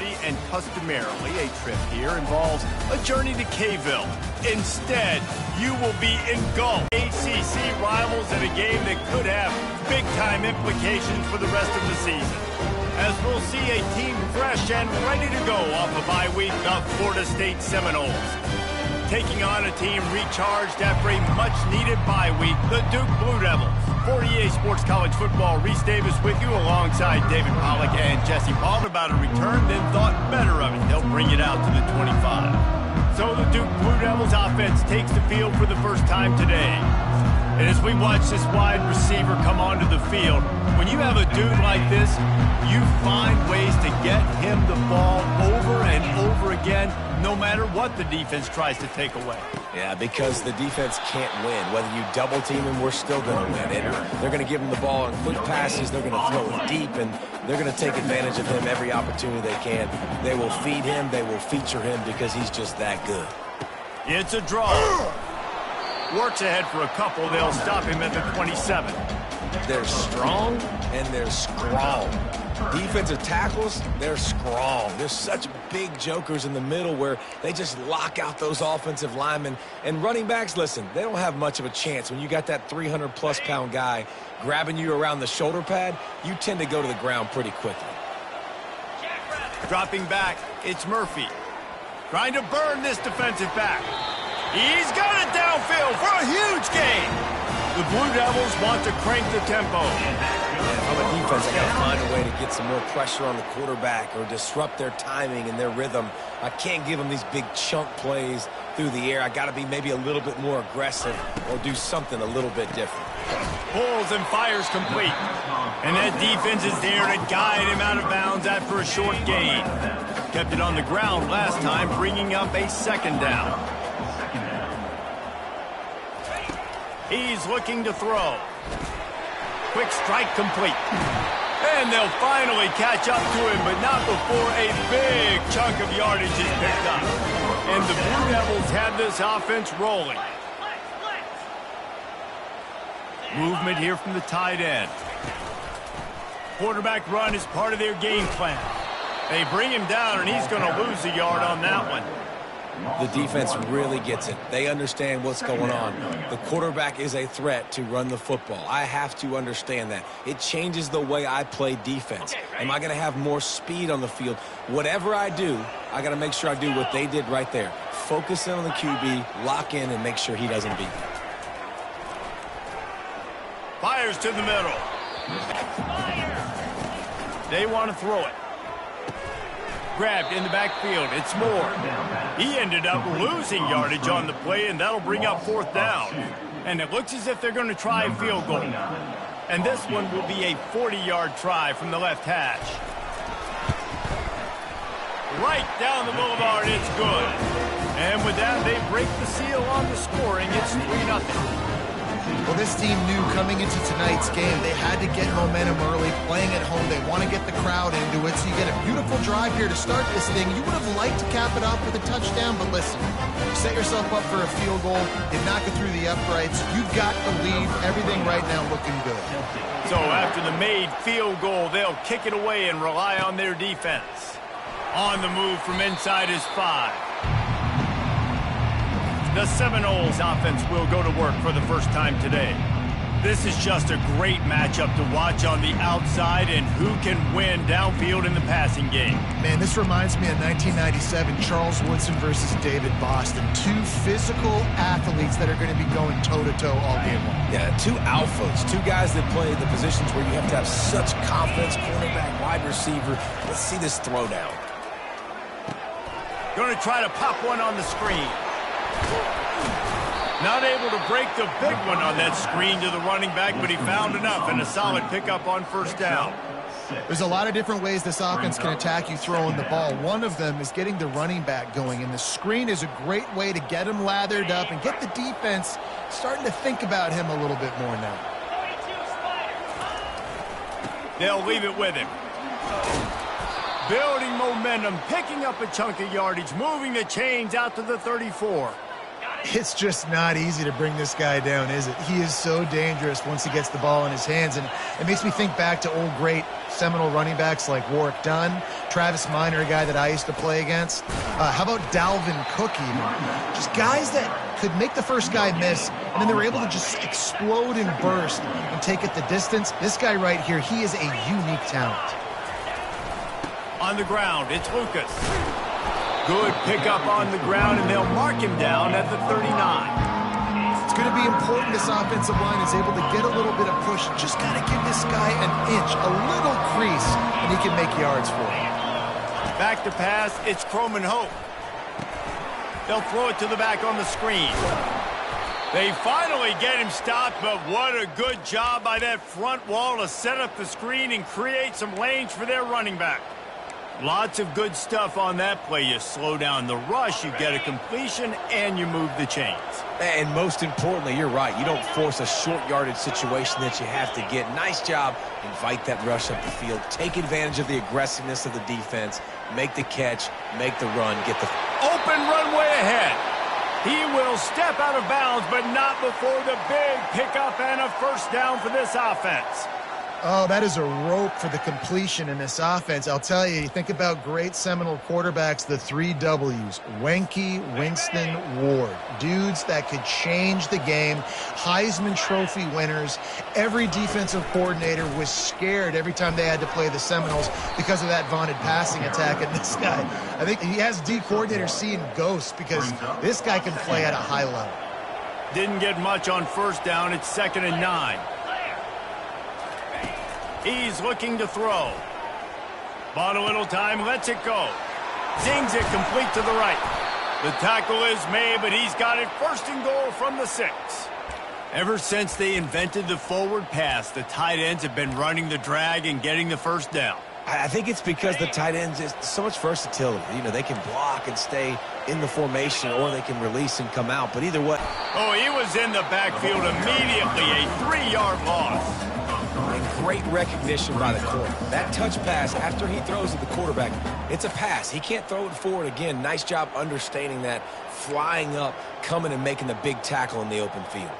Normally and customarily, a trip here involves a journey to K-ville. Instead, you will be engulfed. ACC rivals in a game that could have big-time implications for the rest of the season. As we'll see a team fresh and ready to go off a bye week, the Florida State Seminoles. Taking on a team recharged after a much-needed bye week, the Duke Blue Devils. For EA Sports College Football, Reese Davis with you alongside David Pollack and Jesse Paul. About a return, then thought better of it. They'll bring it out to the 25. So the Duke Blue Devils offense takes the field for the first time today. And as we watch this wide receiver come onto the field, when you have a dude like this, you find ways to get him the ball over and over again, no matter what the defense tries to take away. Yeah, because the defense can't win. Whether you double team him, we're still going to win. And they're going to give him the ball in quick passes. They're going to throw it deep, and they're going to take advantage of him every opportunity they can. They will feed him. They will feature him because he's just that good. It's a draw. Works ahead for a couple. They'll stop him at the 27. They're strong and they're strong. Defensive tackles, they're strong. There's such big jokers in the middle where they just lock out those offensive linemen. And running backs, listen, they don't have much of a chance. When you got that 300-plus pound guy grabbing you around the shoulder pad, you tend to go to the ground pretty quickly. Dropping back, it's Murphy. Trying to burn this defensive back. He's got it downfield for a huge gain. The Blue Devils want to crank the tempo. If I'm a defense, I got to find a way to get some more pressure on the quarterback or disrupt their timing and their rhythm. I can't give them these big chunk plays through the air. I got to be maybe a little bit more aggressive or do something a little bit different. Pulls and fires complete. And that defense is there to guide him out of bounds after a short gain. Kept it on the ground last time, bringing up a second down. He's looking to throw. Quick strike complete. And they'll finally catch up to him, but not before a big chunk of yardage is picked up. And the Blue Devils have this offense rolling. Movement here from the tight end. Quarterback run is part of their game plan. They bring him down, and he's going to lose a yard on that one. The defense really gets it. They understand what's going on. The quarterback is a threat to run the football. I have to understand that. It changes the way I play defense. Am I going to have more speed on the field? Whatever I do, I got to make sure I do what they did right there. Focus in on the QB, lock in, and make sure he doesn't beat me. Fires to the middle. They want to throw it. Grabbed in the backfield. It's Moore. He ended up losing yardage on the play, and that'll bring up fourth down. And it looks as if they're going to try a field goal. And this one will be a 40-yard try from the left hash. Right down the boulevard, it's good. And with that, they break the seal on the scoring. It's 3-0. Well, this team knew coming into tonight's game they had to get momentum early, playing at home. They want to get the crowd into it, so you get a beautiful drive here to start this thing. You would have liked to cap it off with a touchdown, but listen, set yourself up for a field goal. Did not get through the uprights. You've got the lead. Everything right now looking good. So after the made field goal, they'll kick it away and rely on their defense. On the move from inside his 5. The Seminoles offense will go to work for the first time today. This is just a great matchup to watch on the outside and who can win downfield in the passing game. Man, this reminds me of 1997, Charles Woodson versus David Boston. Two physical athletes that are going to be going toe-to-toe all game long. Yeah, two alphas, two guys that play the positions where you have to have such confidence, cornerback, wide receiver. Let's see this throwdown. Going to try to pop one on the screen. Not able to break the big one on that screen to the running back, but he found enough and a solid pickup on first down. There's a lot of different ways this offense can attack you throwing the ball. One of them is getting the running back going, and the screen is a great way to get him lathered up and get the defense starting to think about him a little bit more now. They'll leave it with him. Building momentum, picking up a chunk of yardage, moving the chains out to the 34. It's just not easy to bring this guy down, is it? He is so dangerous once he gets the ball in his hands, and it makes me think back to old great Seminole running backs like Warwick Dunn, Travis Minor, a guy that I used to play against. How about Dalvin Cook even? Just guys that could make the first guy miss, and then they were able to just explode and burst and take it the distance. This guy right here, he is a unique talent. On the ground, it's Lucas. Good pickup on the ground, and they'll mark him down at the 39. It's going to be important this offensive line is able to get a little bit of push. Just got to give this guy an inch, a little crease, and he can make yards for him. Back to pass, it's Croman Hope. They'll throw it to the back on the screen. They finally get him stopped, but what a good job by that front wall to set up the screen and create some lanes for their running back. Lots of good stuff on that play. You slow down the rush, you get a completion, and you move the chains. And most importantly, you're right. You don't force a short yardage situation that you have to get. Nice job. Invite that rush up the field. Take advantage of the aggressiveness of the defense. Make the catch. Make the run. Get the open runway ahead. He will step out of bounds, but not before the big pickup and a first down for this offense. Oh, that is a rope for the completion in this offense. I'll tell you, you think about great Seminole quarterbacks, the 3 W's, Wenke, Winston, Ward. Dudes that could change the game, Heisman Trophy winners. Every defensive coordinator was scared every time they had to play the Seminoles because of that vaunted passing attack. And this guy, I think he has D coordinators seeing ghosts because this guy can play at a high level. Didn't get much on first down. It's 2nd and 9. He's looking to throw. Bought a little time, lets it go. Zings it complete to the right. The tackle is made, but he's got it 1st and goal from the 6. Ever since they invented the forward pass, the tight ends have been running the drag and getting the first down. I think it's because the tight ends is so much versatility. You know, they can block and stay in the formation, or they can release and come out. But either way. Oh, he was in the backfield immediately. A 3-yard loss. And great recognition by the corner. That touch pass after he throws at the quarterback, it's a pass. He can't throw it forward again. Nice job understanding that, flying up, coming and making the big tackle in the open field.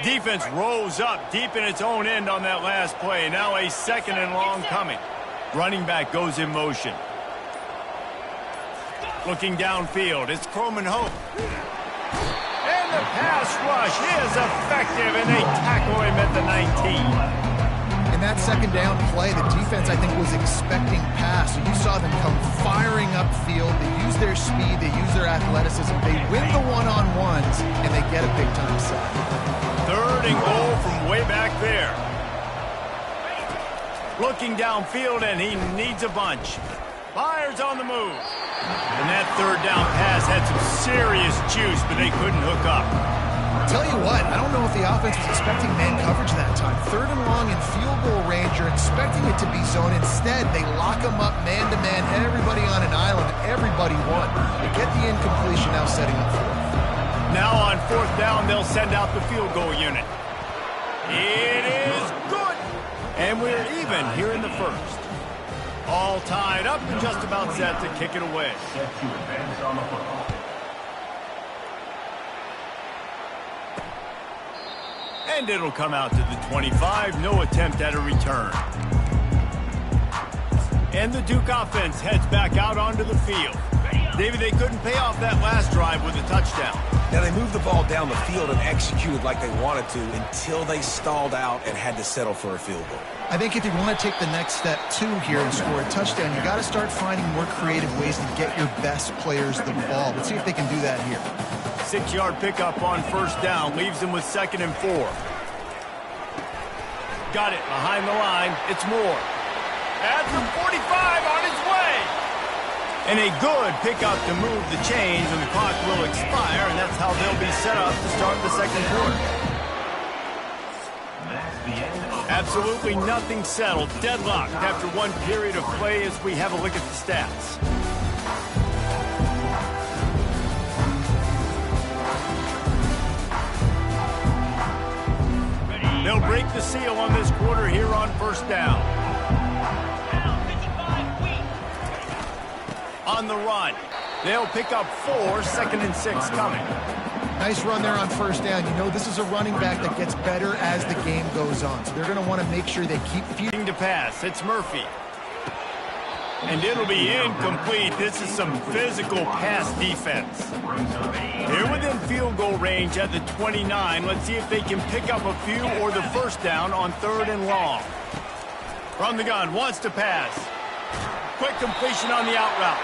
Defense rolls up deep in its own end on that last play. Now a 2nd and long coming. Running back goes in motion. Looking downfield, it's Croman Hope. And the pass rush is effective, and they tackle him at the 19. In that 2nd down play, the defense, I think, was expecting pass. So you saw them come firing upfield. They use their speed. They use their athleticism. They win the one-on-ones, and they get a big-time sack. 3rd and goal from way back there. Looking downfield, and he needs a bunch. Fires on the move. And that 3rd down pass had some serious juice, but they couldn't hook up. Tell you what, I don't know if the offense was expecting man coverage that time. 3rd and long in field goal range, you're expecting it to be zone. Instead, they lock them up man-to-man, everybody on an island, everybody won. They get the incompletion, now setting up 4th. Now on 4th down, they'll send out the field goal unit. It is good. And we're even here in the 1st. All tied up and just about set to kick it away. And it'll come out to the 25. No attempt at a return. And the Duke offense heads back out onto the field. David, they couldn't pay off that last drive with a touchdown. Now, they moved the ball down the field and executed like they wanted to until they stalled out and had to settle for a field goal. I think if you want to take the next step, too, here and score a touchdown, you got to start finding more creative ways to get your best players the ball. Let's see if they can do that here. 6-yard pickup on 1st down leaves them with 2nd and 4. Got it behind the line. It's Moore. Adds a 45 on his way. And a good pickup to move the chains, and the clock will expire, and that's how they'll be set up to start the 2nd quarter. Absolutely nothing settled. Deadlocked after one period of play as we have a look at the stats. They'll break the seal on this quarter here on first down. On the run. They'll pick up 4, 2nd and 6 coming. Nice run there on first down. You know, this is a running back that gets better as the game goes on. So they're going to want to make sure they keep feeding to pass. It's Murphy. And it'll be incomplete. This is some physical pass defense. They're within field goal range at the 29. Let's see if they can pick up a few or the first down on 3rd and long. From the gun, wants to pass. Quick completion on the out route.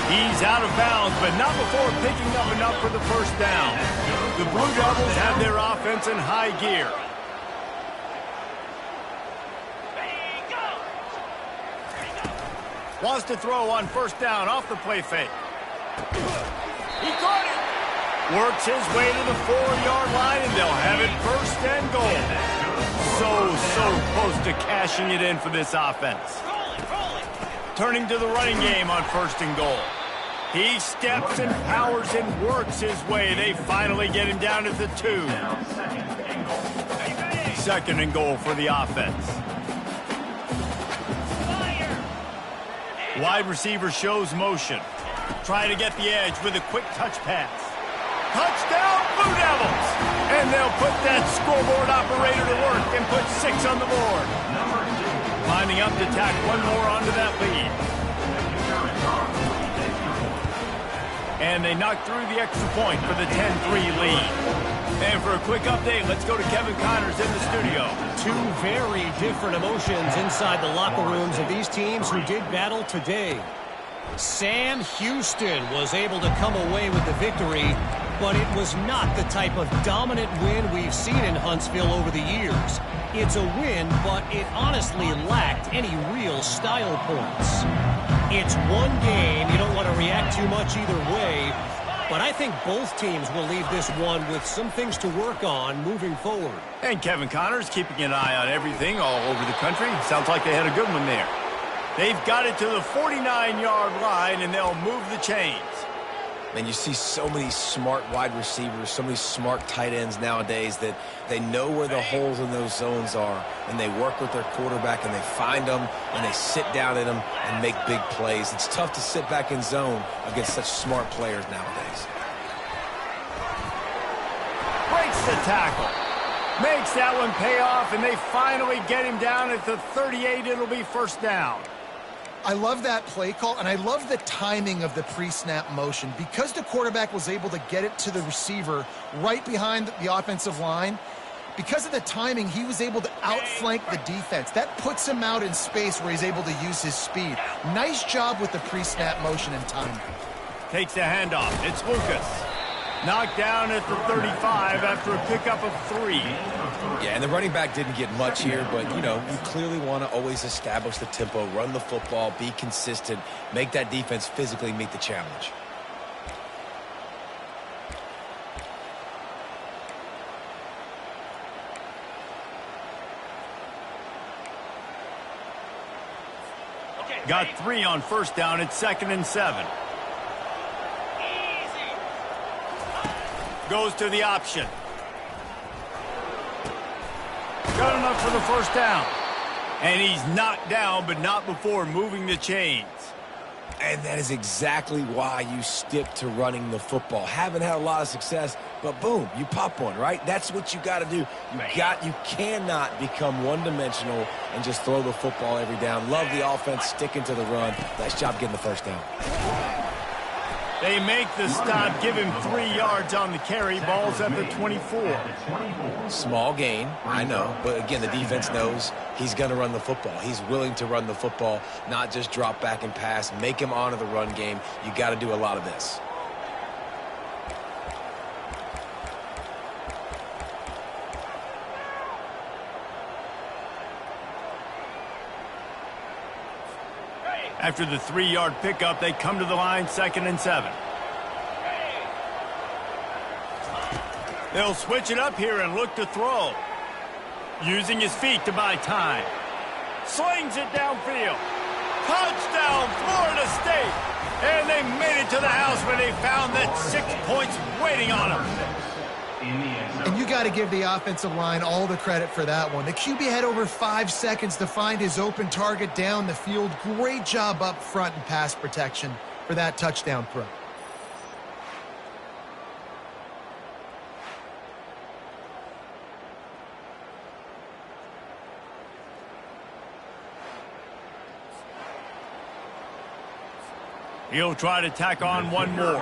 He's out of bounds, but not before picking up enough for the first down. The Blue Devils have their offense in high gear. Wants to throw on first down off the play fake. He caught it. Works his way to the 4-yard line, and they'll have it 1st and goal. So close to cashing it in for this offense. Turning to the running game on 1st and goal. He steps and powers and works his way. They finally get him down at the 2. 2nd and goal for the offense. Wide receiver shows motion. Try to get the edge with a quick touch pass. Touchdown, Blue Devils! And they'll put that scoreboard operator to work and put 6 on the board. Lining up to tack one more onto that lead. And they knock through the extra point for the 10-3 lead. And for a quick update, let's go to Kevin Connors in the studio. 2 very different emotions inside the locker rooms of these teams who did battle today. Sam Houston was able to come away with the victory, but it was not the type of dominant win we've seen in Huntsville over the years. It's a win, but it honestly lacked any real style points. It's one game. You don't want to react too much either way, but I think both teams will leave this one with some things to work on moving forward. And Kevin Connors keeping an eye on everything all over the country. Sounds like they had a good one there. They've got it to the 49-yard line, and they'll move the chains. And you see so many smart wide receivers, so many smart tight ends nowadays that they know where the holes in those zones are, and they work with their quarterback, and they find them, and they sit down in them and make big plays. It's tough to sit back in zone against such smart players nowadays. Breaks the tackle. Makes that one pay off, and they finally get him down at the 38. It'll be first down. I love that play call, and I love the timing of the pre-snap motion. Because the quarterback was able to get it to the receiver right behind the offensive line, because of the timing, he was able to outflank the defense. That puts him out in space where he's able to use his speed. Nice job with the pre-snap motion and timing. Takes the handoff. It's Lucas. Knocked down at the 35 after a pickup of 3. Yeah, and the running back didn't get much here, but, you know, you clearly want to always establish the tempo, run the football, be consistent, make that defense physically meet the challenge. Got 3 on first down. It's 2nd and 7. Goes to the option. Got enough for the first down. And he's knocked down, but not before moving the chains. And that is exactly why you stick to running the football. Haven't had a lot of success, but boom, you pop one, right? That's what you got to do. You cannot become one-dimensional and just throw the football every down. Love the offense, sticking to the run. Nice job getting the first down. They make the stop, give him 3 yards on the carry. Ball's at the 24. Small gain, I know, but again, the defense knows he's going to run the football. He's willing to run the football, not just drop back and pass, make him honor the run game. You got to do a lot of this. After the 3-yard pickup, they come to the line, 2nd and 7. They'll switch it up here and look to throw. Using his feet to buy time. Slings it downfield. Touchdown, Florida State. And they made it to the house where they found that 6 points waiting on them. And you got to give the offensive line all the credit for that one. The QB had over 5 seconds to find his open target down the field. Great job up front in pass protection for that touchdown throw. He'll try to tack on one more.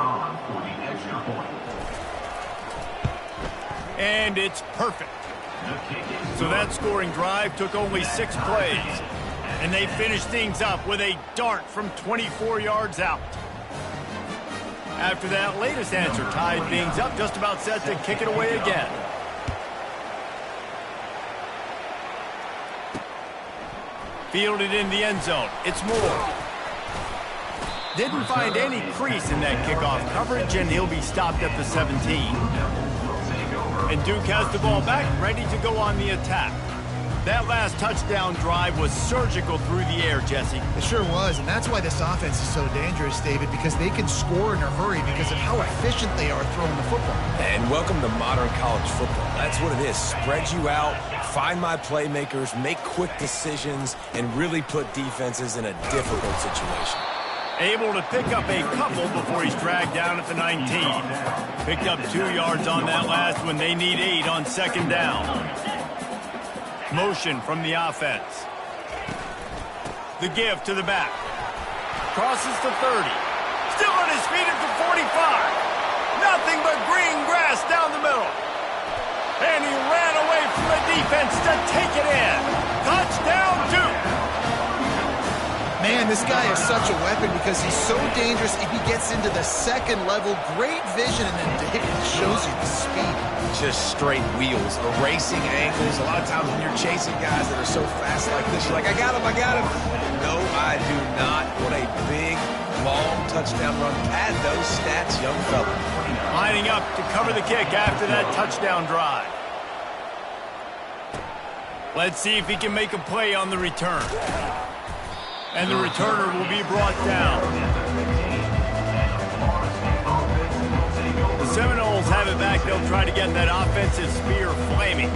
And it's perfect. So that scoring drive took only 6 plays. And they finished things up with a dart from 24 yards out. After that latest answer tied things up, just about set to kick it away again. Fielded in the end zone. It's Moore. Didn't find any crease in that kickoff coverage, and he'll be stopped at the 17. And Duke has the ball back, ready to go on the attack. That last touchdown drive was surgical through the air, Jesse. It sure was, and that's why this offense is so dangerous, David, because they can score in a hurry because of how efficient they are throwing the football. And welcome to modern college football. That's what it is. Spread you out, find my playmakers, make quick decisions, and really put defenses in a difficult situation. Able to pick up a couple before he's dragged down at the 19. Picked up 2 yards on that last one. They need 8 on second down. Motion from the offense. The give to the back. Crosses the 30. Still on his feet at the 45. Nothing but green grass down the middle. And he ran away from the defense to take it in. Touchdown, Duke. Man, this guy is such a weapon because he's so dangerous if he gets into the second level. Great vision, and then David shows you the speed. Just straight wheels, erasing angles. A lot of times when you're chasing guys that are so fast like this, you're like, I got him. No, I do not. What a big, long touchdown run. Pad those stats, young fella. Lining up to cover the kick after that touchdown drive. Let's see if he can make a play on the return. And the returner will be brought down. The Seminoles have it back. They'll try to get that offensive spear flaming.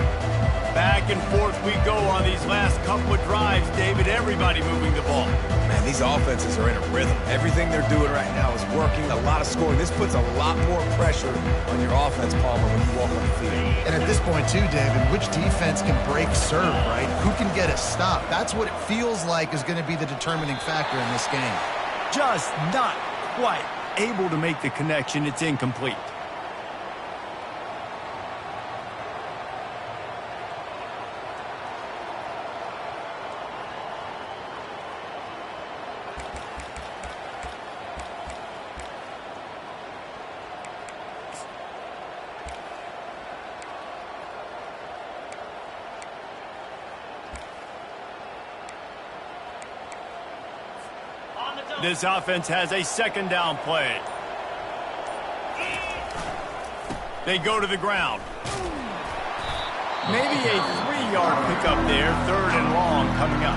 Back and forth we go on these last couple of drives, David. Everybody moving the ball. Man, these offenses are in a rhythm. Everything they're doing right now is working. A lot of scoring. This puts a lot more pressure on your offense, Palmer, when you walk on the field. And at this point, too, David, which defense can break serve, right? Who can get a stop? That's what it feels like is going to be the determining factor in this game. Just not quite able to make the connection. It's incomplete. This offense has a second down play. They go to the ground. Maybe a 3-yard pickup there. 3rd and long coming up.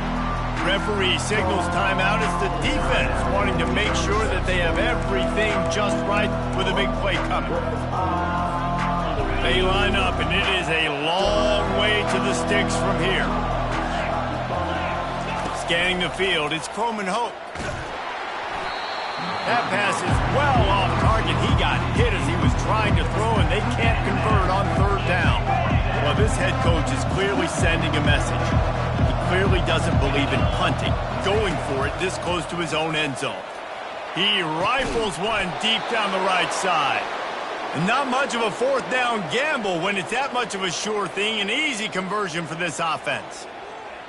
Referee signals timeout. It's the defense wanting to make sure that they have everything just right with a big play coming. They line up, and it is a long way to the sticks from here. Scanning the field, it's Croman Hope. That pass is well off target. He got hit as he was trying to throw, and they can't convert on 3rd down. Well, this head coach is clearly sending a message. He clearly doesn't believe in punting, going for it this close to his own end zone. He rifles one deep down the right side. And not much of a 4th down gamble when it's that much of a sure thing. An easy conversion for this offense.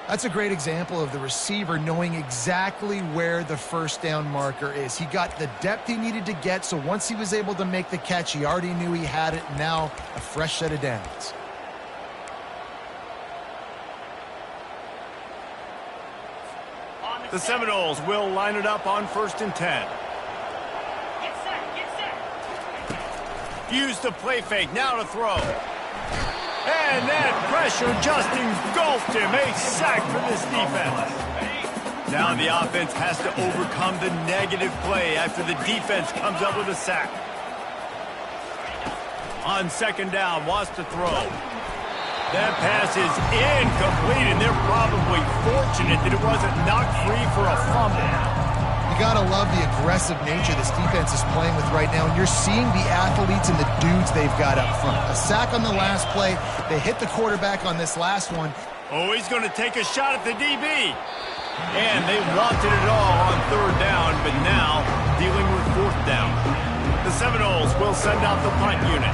That's a great example of the receiver knowing exactly where the 1st down marker is. He got the depth he needed to get, so once he was able to make the catch, he already knew he had it. Now a fresh set of downs. The Seminoles will line it up on 1st and 10. Use the play fake, now to throw. And that pressure just engulfed him. A sack for this defense. Now the offense has to overcome the negative play after the defense comes up with a sack. On second down, wants to throw. That pass is incomplete, and they're probably fortunate that it wasn't knocked free for a fumble. You got to love the aggressive nature this defense is playing with right now, and you're seeing the athletes and the dudes they've got up front. A sack on the last play. They hit the quarterback on this last one. Oh, he's going to take a shot at the DB. And they wanted it all on third down, but now dealing with fourth down. The Seminoles will send out the punt unit.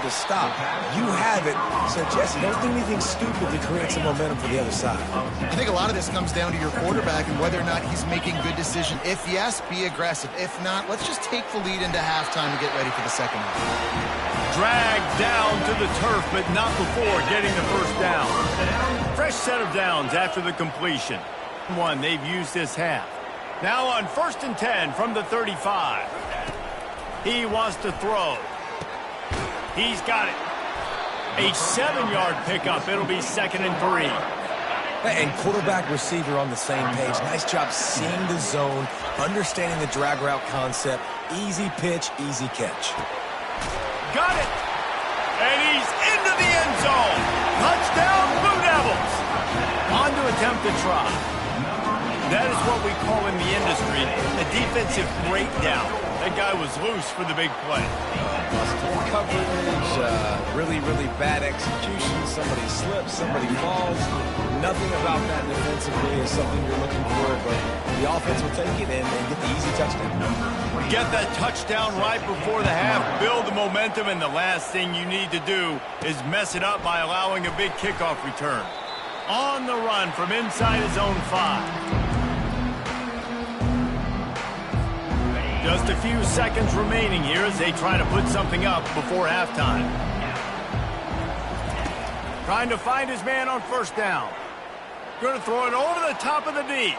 To stop. You have it. So, Jesse, don't do anything stupid to create some momentum for the other side. I think a lot of this comes down to your quarterback and whether or not he's making good decisions. If yes, be aggressive. If not, let's just take the lead into halftime and get ready for the second half. Dragged down to the turf, but not before getting the first down. Fresh set of downs after the completion. One they've used this half. Now on 1st and 10 from the 35. He wants to throw. He's got it. A 7-yard pickup. It'll be 2nd and 3. And quarterback receiver on the same page. Nice job seeing the zone, understanding the drag route concept. Easy pitch, easy catch. Got it. And he's into the end zone. Touchdown, Blue Devils. On to attempt to try. That is what we call in the industry a defensive breakdown. That guy was loose for the big play. Busted coverage, really bad execution. Somebody slips, somebody falls. Nothing about that defensively is something you're looking for, but the offense will take it and get the easy touchdown. Get that touchdown right before the half, build the momentum, and the last thing you need to do is mess it up by allowing a big kickoff return. On the run from inside his own 5. Just a few seconds remaining here as they try to put something up before halftime. Trying to find his man on first down. Going to throw it over the top of the D.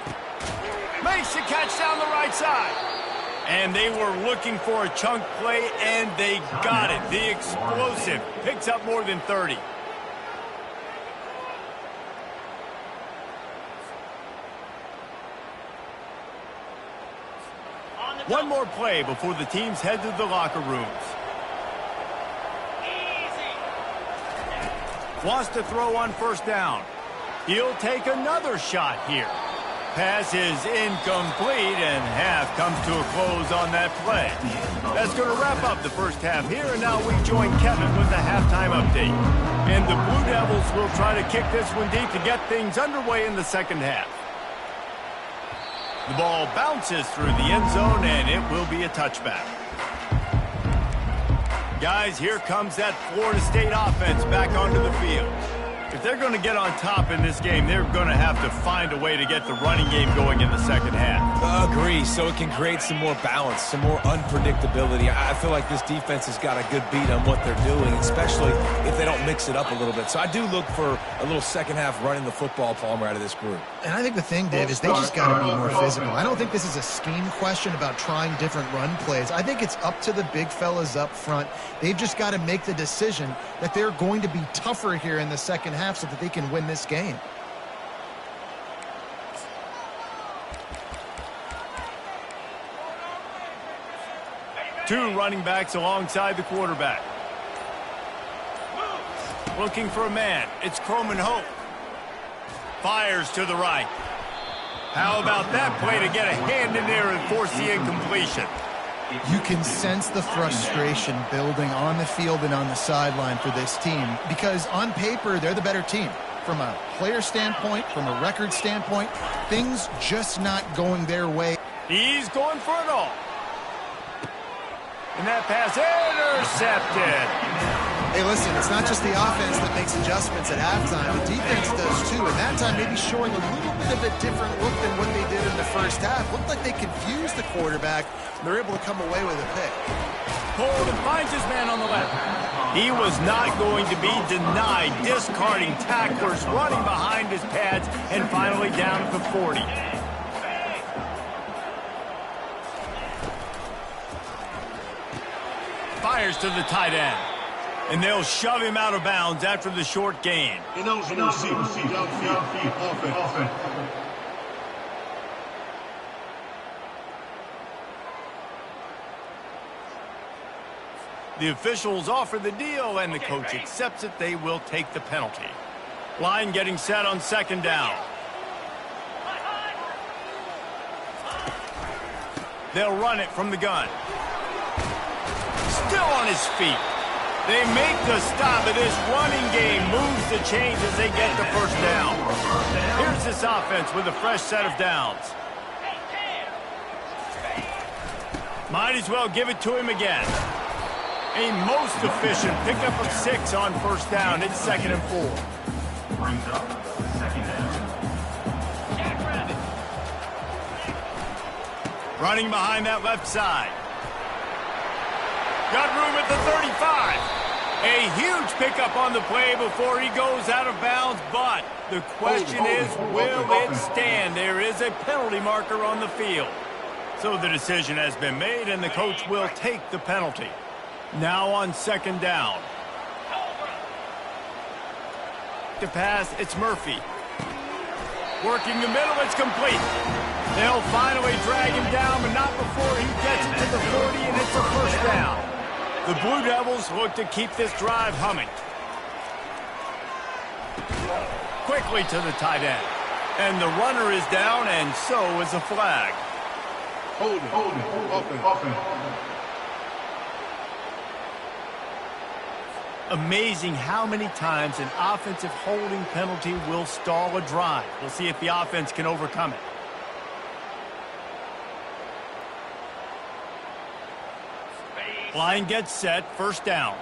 Makes the catch down the right side. And they were looking for a chunk play, and they got it. The explosive picks up more than 30. One more play before the teams head to the locker rooms. Wants to throw on first down. He'll take another shot here. Pass is incomplete, and half comes to a close on that play. That's going to wrap up the first half here, and now we join Kevin with the halftime update. And the Blue Devils will try to kick this one deep to get things underway in the second half. The ball bounces through the end zone, and it will be a touchback. Guys, here comes that Florida State offense back onto the field. If they're going to get on top in this game, they're going to have to find a way to get the running game going in the second half. Agree, so it can create some more balance, some more unpredictability. I feel like this defense has got a good beat on what they're doing, especially if they don't mix it up a little bit. So I do look for a little second half running the football, Palmer, out of this group. And I think the thing, Dave, is they just got to be more physical. I don't think this is a scheme question about trying different run plays. I think it's up to the big fellas up front. They've just got to make the decision that they're going to be tougher here in the second half so that they can win this game. Two running backs alongside the quarterback. Looking for a man. It's Croman Hope. Fires to the right. How about that play to get a hand in there and force the incompletion? You can sense the frustration building on the field and on the sideline for this team because on paper, they're the better team. From a player standpoint, from a record standpoint, things just not going their way. He's going for it all. And that pass intercepted. Hey, listen, it's not just the offense that makes adjustments at halftime. The defense does too, and that time maybe showing a little bit of a different look than what they did in the first half. Looked like they confused the quarterback, and they're able to come away with a pick. Hold and finds his man on the left. He was not going to be denied, discarding tacklers, running behind his pads, and finally down at the 40. Fires to the tight end. And they'll shove him out of bounds after the short gain. The officials offer the deal, and the coach accepts it. They will take the penalty. Line getting set on second down. They'll run it from the gun. Still on his feet. They make the stop of this running game. Moves the chains as they get the first down. Here's this offense with a fresh set of downs. Might as well give it to him again. A most efficient pickup of 6 on first down. It's 2nd and 4. Brings up 2nd down. Running behind that left side. Got room at the 35. A huge pickup on the play before he goes out of bounds, but the question is, will it stand? There is a penalty marker on the field. So the decision has been made, and the coach will take the penalty. Now on second down. To pass, it's Murphy. Working the middle, it's complete. They'll finally drag him down, but not before he gets it to the 40, and it's a first down. The Blue Devils look to keep this drive humming. Quickly to the tight end. And the runner is down, and so is a flag. Hold it. Offense. Amazing how many times an offensive holding penalty will stall a drive. We'll see if the offense can overcome it. Line gets set, first down.